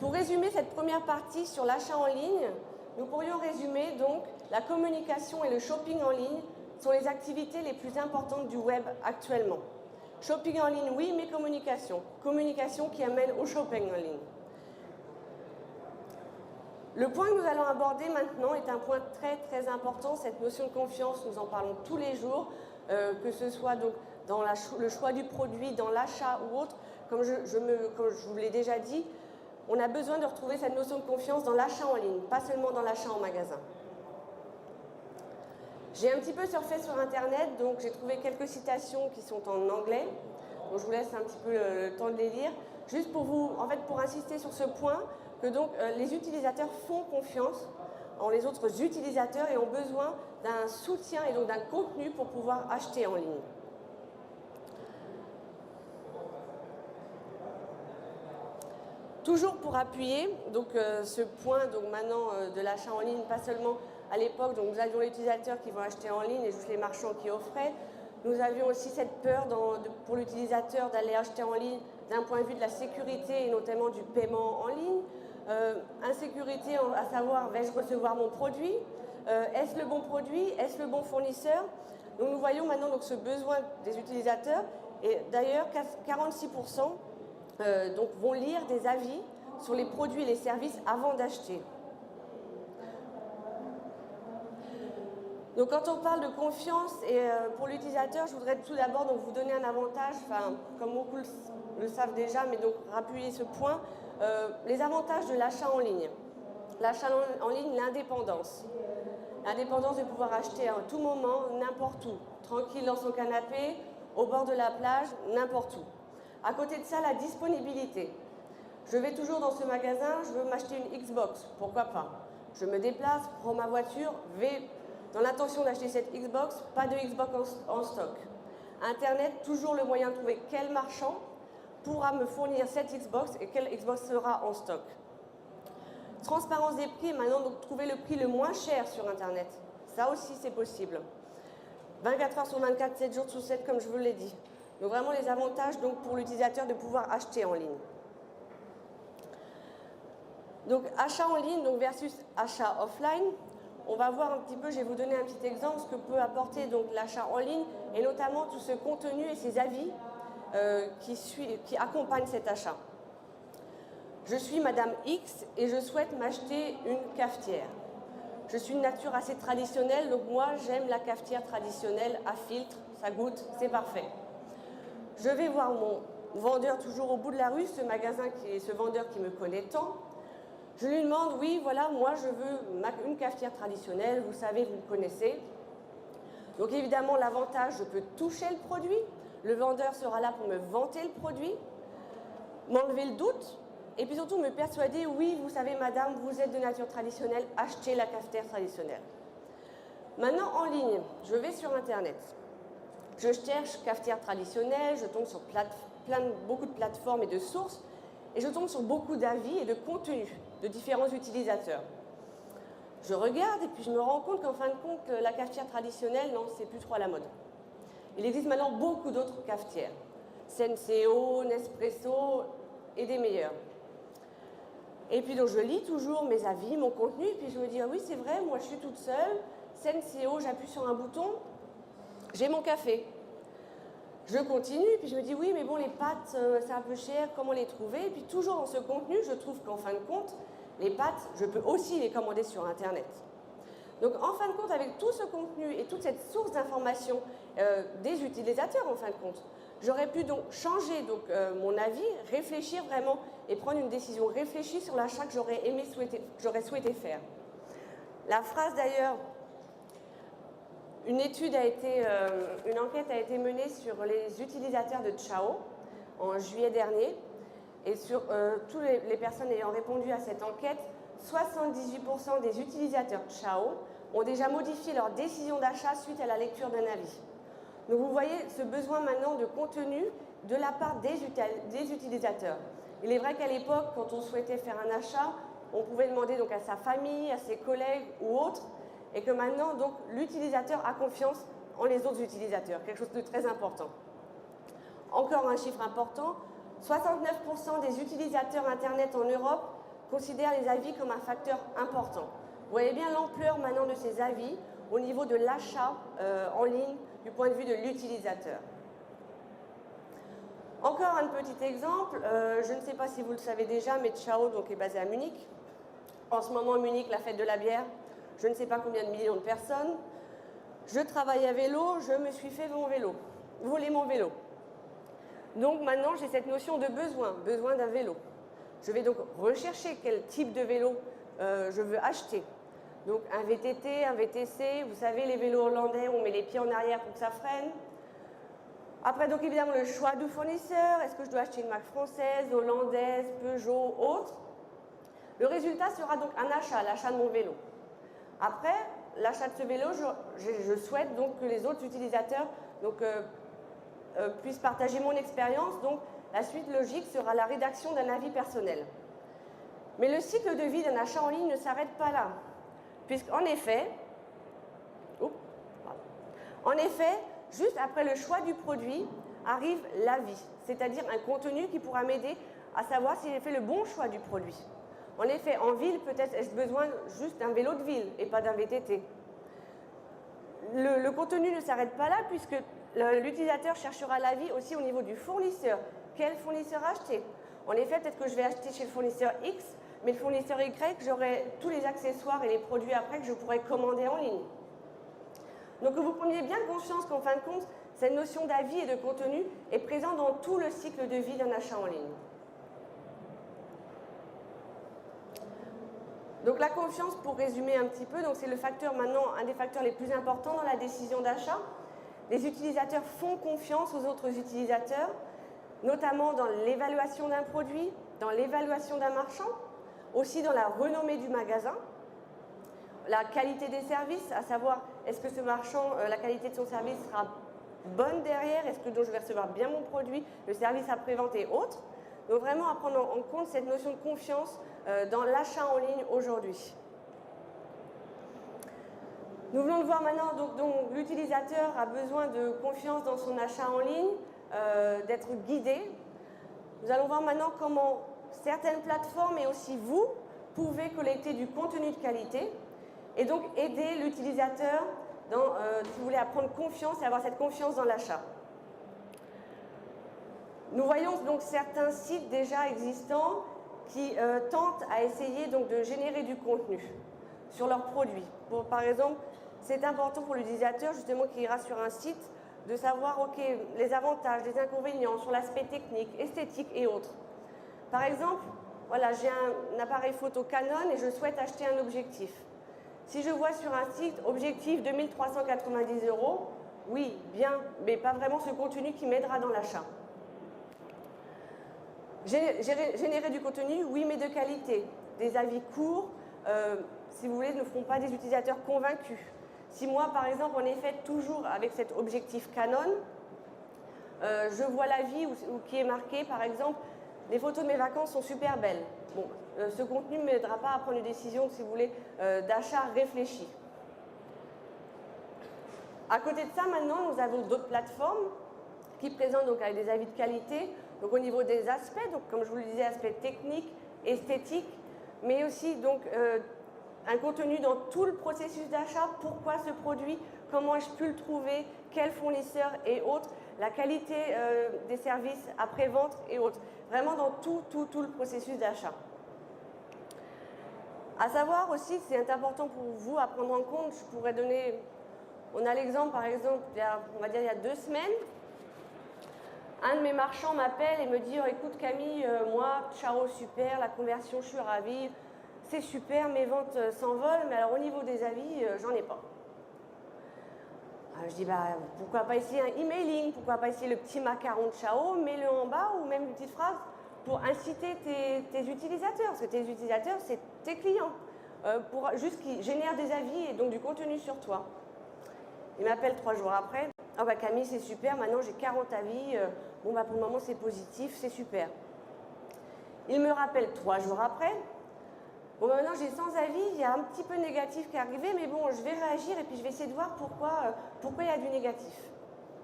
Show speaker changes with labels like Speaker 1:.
Speaker 1: Pour résumer cette première partie sur l'achat en ligne, nous pourrions résumer donc la communication et le shopping en ligne sont les activités les plus importantes du web actuellement. Shopping en ligne, oui, mais communication. Communication qui amène au shopping en ligne. Le point que nous allons aborder maintenant est un point très important, cette notion de confiance, nous en parlons tous les jours, que ce soit donc dans le choix du produit, dans l'achat ou autre. Comme je vous l'ai déjà dit, on a besoin de retrouver cette notion de confiance dans l'achat en ligne, pas seulement dans l'achat en magasin. J'ai un petit peu surfé sur Internet, donc j'ai trouvé quelques citations qui sont en anglais. Donc je vous laisse un petit peu le temps de les lire. Juste pour insister sur ce point, que donc les utilisateurs font confiance en les autres utilisateurs et ont besoin d'un soutien et donc d'un contenu pour pouvoir acheter en ligne. Toujours pour appuyer donc, ce point donc, maintenant de l'achat en ligne, pas seulement à l'époque, donc nous avions les utilisateurs qui vont acheter en ligne et juste les marchands qui offraient. Nous avions aussi cette peur pour l'utilisateur d'aller acheter en ligne d'un point de vue de la sécurité et notamment du paiement en ligne. Insécurité à savoir, vais-je recevoir mon produit? Est-ce le bon produit? Est-ce le bon fournisseur? Donc nous voyons maintenant donc, ce besoin des utilisateurs et d'ailleurs 46% donc, vont lire des avis sur les produits et les services avant d'acheter. Donc quand on parle de confiance et pour l'utilisateur, je voudrais tout d'abord donc vous donner un avantage, comme beaucoup le savent déjà, mais donc appuyer ce point, les avantages de l'achat en ligne. L'achat en ligne, l'indépendance. L'indépendance de pouvoir acheter à tout moment, n'importe où, tranquille dans son canapé, au bord de la plage, n'importe où. À côté de ça, la disponibilité. Je vais toujours dans ce magasin, je veux m'acheter une Xbox, pourquoi pas? Je me déplace, prends ma voiture, vais dans l'intention d'acheter cette Xbox, pas de Xbox en stock. Internet, toujours le moyen de trouver quel marchand pourra me fournir cette Xbox et quelle Xbox sera en stock. Transparence des prix, maintenant donc trouver le prix le moins cher sur Internet. Ça aussi c'est possible. 24 heures sur 24, 7 jours sur 7 comme je vous l'ai dit. Donc vraiment les avantages donc, pour l'utilisateur de pouvoir acheter en ligne. Donc achat en ligne donc, versus achat offline. On va voir un petit peu, je vais vous donner un petit exemple, ce que peut apporter donc l'achat en ligne et notamment tout ce contenu et ces avis qui accompagnent cet achat. Je suis Madame X et je souhaite m'acheter une cafetière. Je suis une nature assez traditionnelle, donc moi j'aime la cafetière traditionnelle à filtre, ça goûte, c'est parfait. Je vais voir mon vendeur toujours au bout de la rue, ce vendeur qui me connaît tant. Je lui demande, oui, voilà, moi je veux une cafetière traditionnelle, vous savez, vous me connaissez. Donc évidemment, l'avantage, je peux toucher le produit, le vendeur sera là pour me vanter le produit, m'enlever le doute, et puis surtout me persuader, oui, vous savez, madame, vous êtes de nature traditionnelle, achetez la cafetière traditionnelle. Maintenant, en ligne, je vais sur Internet. Je cherche cafetière traditionnelle, je tombe sur beaucoup de plateformes et de sources, et je tombe sur beaucoup d'avis et de contenus de différents utilisateurs. Je regarde et puis je me rends compte qu'en fin de compte, la cafetière traditionnelle, non, c'est plus trop à la mode. Il existe maintenant beaucoup d'autres cafetières. Senseo, Nespresso et des meilleurs. Et puis donc je lis toujours mes avis, mon contenu, et puis je me dis, ah oui c'est vrai, moi je suis toute seule, Senseo, j'appuie sur un bouton, j'ai mon café. Je continue, puis je me dis, oui, mais bon, les pâtes, c'est un peu cher, comment les trouver? Et puis toujours dans ce contenu, je trouve qu'en fin de compte, les pâtes, je peux aussi les commander sur Internet. Donc en fin de compte, avec tout ce contenu et toute cette source d'information des utilisateurs, en fin de compte, j'aurais pu donc changer mon avis, réfléchir vraiment et prendre une décision réfléchie sur l'achat que j'aurais souhaité faire. La phrase d'ailleurs, une enquête a été menée sur les utilisateurs de Chao en juillet dernier. Et sur toutes les personnes ayant répondu à cette enquête, 78% des utilisateurs Chao ont déjà modifié leur décision d'achat suite à la lecture d'un avis. Donc vous voyez ce besoin maintenant de contenu de la part des utilisateurs. Il est vrai qu'à l'époque, quand on souhaitait faire un achat, on pouvait demander donc à sa famille, à ses collègues ou autres, et que maintenant, donc, l'utilisateur a confiance en les autres utilisateurs, quelque chose de très important. Encore un chiffre important, 69% des utilisateurs Internet en Europe considère les avis comme un facteur important. Vous voyez bien l'ampleur maintenant de ces avis au niveau de l'achat en ligne du point de vue de l'utilisateur. Encore un petit exemple, je ne sais pas si vous le savez déjà, mais Ciao donc, est basé à Munich. En ce moment, Munich, la fête de la bière, je ne sais pas combien de millions de personnes. Je travaille à vélo, je me suis fait voler mon vélo. Donc maintenant, j'ai cette notion de besoin d'un vélo. Je vais donc rechercher quel type de vélo je veux acheter. Donc un VTT, un VTC, vous savez, les vélos hollandais, on met les pieds en arrière pour que ça freine. Après, donc évidemment, le choix du fournisseur. Est-ce que je dois acheter une marque française, hollandaise, Peugeot, autre? Le résultat sera donc un achat, l'achat de mon vélo. Après, l'achat de ce vélo, je souhaite donc que les autres utilisateurs puissent partager mon expérience. Donc, la suite logique sera la rédaction d'un avis personnel. Mais le cycle de vie d'un achat en ligne ne s'arrête pas là. Puisqu'en effet, juste après le choix du produit, arrive l'avis, c'est-à-dire un contenu qui pourra m'aider à savoir si j'ai fait le bon choix du produit. En effet, en ville, peut-être ai-je besoin juste d'un vélo de ville et pas d'un VTT. Le contenu ne s'arrête pas là puisque l'utilisateur cherchera l'avis aussi au niveau du fournisseur. Quel fournisseur acheter? En effet, peut-être que je vais acheter chez le fournisseur X, mais le fournisseur Y, j'aurai tous les accessoires et les produits après que je pourrai commander en ligne. Donc que vous preniez bien conscience qu'en fin de compte, cette notion d'avis et de contenu est présente dans tout le cycle de vie d'un achat en ligne. Donc la confiance, pour résumer un petit peu, c'est le facteur maintenant, un des facteurs les plus importants dans la décision d'achat. Les utilisateurs font confiance aux autres utilisateurs, notamment dans l'évaluation d'un produit, dans l'évaluation d'un marchand, aussi dans la renommée du magasin, la qualité des services, à savoir est-ce que ce marchand, la qualité de son service sera bonne derrière, est-ce que donc, je vais recevoir bien mon produit, le service après-vente et autres. Donc vraiment à prendre en compte cette notion de confiance dans l'achat en ligne aujourd'hui. Nous venons de voir maintenant, donc l'utilisateur a besoin de confiance dans son achat en ligne, d'être guidé. Nous allons voir maintenant comment certaines plateformes et aussi vous pouvez collecter du contenu de qualité et donc aider l'utilisateur si vous voulez, à prendre confiance et avoir cette confiance dans l'achat. Nous voyons donc certains sites déjà existants qui tentent à essayer donc de générer du contenu sur leurs produits. Par exemple, c'est important pour l'utilisateur justement qui ira sur un site de savoir les avantages, les inconvénients sur l'aspect technique, esthétique et autres. Par exemple, voilà, j'ai un appareil photo Canon et je souhaite acheter un objectif. Si je vois sur un site objectif 2390 €, oui, bien, mais pas vraiment ce contenu qui m'aidera dans l'achat. Générer du contenu, oui, mais de qualité. Des avis courts, si vous voulez, ne feront pas des utilisateurs convaincus. Si moi, par exemple, en effet, toujours avec cet objectif Canon, je vois l'avis qui est marqué, par exemple, les photos de mes vacances sont super belles. Bon, ce contenu ne m'aidera pas à prendre une décision, si vous voulez, d'achat réfléchi. À côté de ça, maintenant, nous avons d'autres plateformes qui présentent donc avec des avis de qualité, donc au niveau des aspects, donc comme je vous le disais, aspects techniques, esthétiques, mais aussi donc un contenu dans tout le processus d'achat, pourquoi ce produit, comment ai-je pu le trouver, quel fournisseur et autres, la qualité des services après-vente et autres. Vraiment dans tout le processus d'achat. À savoir aussi, c'est important pour vous à prendre en compte, je pourrais donner, on a l'exemple par exemple, on va dire il y a 2 semaines, un de mes marchands m'appelle et me dit « Écoute Camille, moi, Ciao, super, la conversion, je suis ravie, c'est super, mes ventes s'envolent, mais alors au niveau des avis, j'en ai pas. » Je dis « Pourquoi pas essayer un emailing, pourquoi pas essayer le petit macaron de Ciao, mets-le en bas ou même une petite phrase pour inciter tes utilisateurs, parce que tes utilisateurs, c'est tes clients, pour juste qu'ils génèrent des avis et donc du contenu sur toi. » Il m'appelle 3 jours après. « Ah Camille, c'est super, maintenant j'ai 40 avis, pour le moment c'est positif, c'est super. » Il me rappelle 3 jours après. « Bon, maintenant j'ai 100 avis, il y a un petit peu négatif qui est arrivé, mais bon, je vais réagir et puis je vais essayer de voir pourquoi il y a du négatif. »